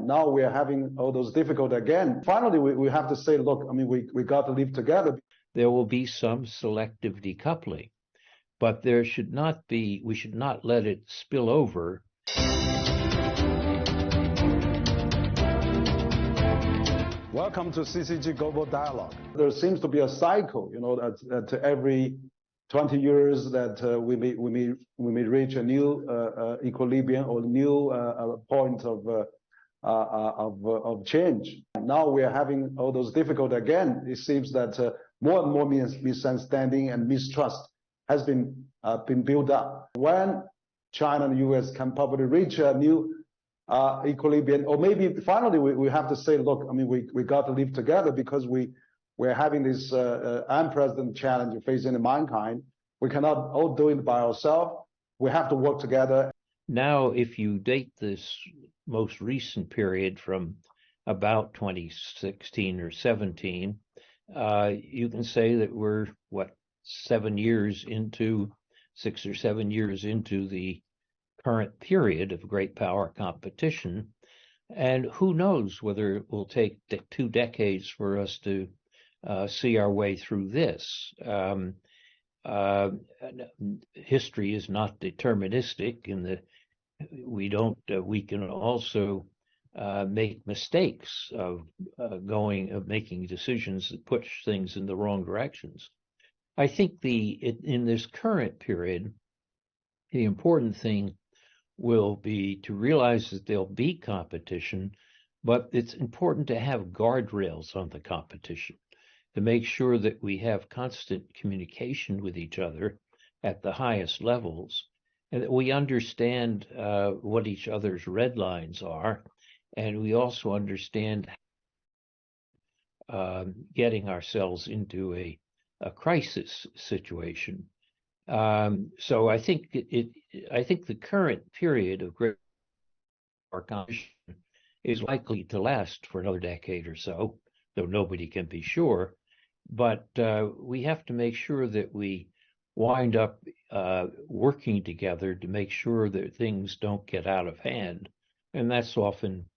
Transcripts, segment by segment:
Now we are having all those difficulties again. Finally, we have to say, look, I mean, we got to live together. There will be some selective decoupling, but there should not be, we should not let it spill over. Welcome to CCG Global Dialogue. There seems to be a cycle, that every 20 years that we may reach a new equilibrium or new point of change. Now we are having all those difficulties again. It seems that more and more misunderstanding and mistrust has been built up. When China and the U.S. can probably reach a new equilibrium, or maybe finally we have to say, look, I mean, we got to live together because we're having this unprecedented challenge facing mankind. We cannot all do it by ourselves. We have to work together. Now, if you date this most recent period from about 2016 or 17, you can say that we're, 6 or 7 years into the current period of great power competition. And who knows whether it will take 2 decades for us to see our way through this. History is not deterministic in that we can also make mistakes of making decisions that push things in the wrong directions. I think in this current period, the important thing will be to realize that there'll be competition, but it's important to have guardrails on the competition, to make sure that we have constant communication with each other at the highest levels, and that we understand what each other's red lines are, and we also understand getting ourselves into a crisis situation. So I think the current period of great competition is likely to last for another decade or so, though nobody can be sure. But we have to make sure that we wind up working together to make sure that things don't get out of hand. And that's often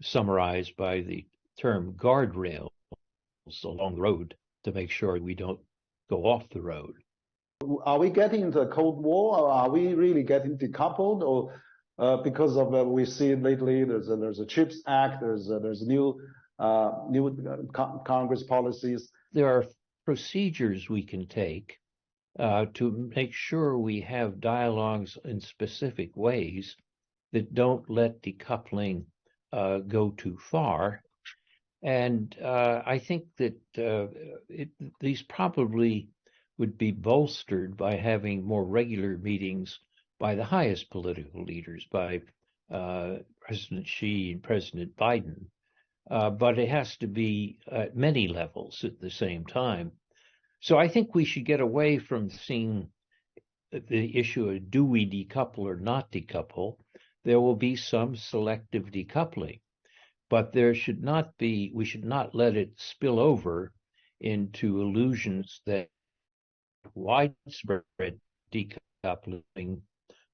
summarized by the term guardrails along the road to make sure we don't go off the road. Are we getting into a Cold War, or are we really getting decoupled? Or because of we see lately there's a CHIPS Act, there's new Congress policies. There are procedures we can take to make sure we have dialogues in specific ways that don't let decoupling go too far. And I think that these probably would be bolstered by having more regular meetings by the highest political leaders, by President Xi and President Biden. But it has to be at many levels at the same time. So I think we should get away from seeing the issue of do we decouple or not decouple. There will be some selective decoupling, but there should not be, we should not let it spill over into illusions that widespread decoupling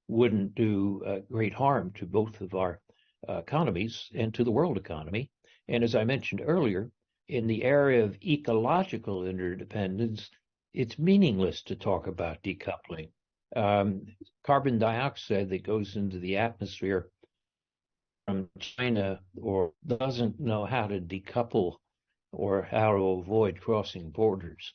wouldn't do great harm to both of our economies and to the world economy. And as I mentioned earlier, in the area of ecological interdependence, it's meaningless to talk about decoupling. Carbon dioxide that goes into the atmosphere from China or doesn't know how to decouple or how to avoid crossing borders.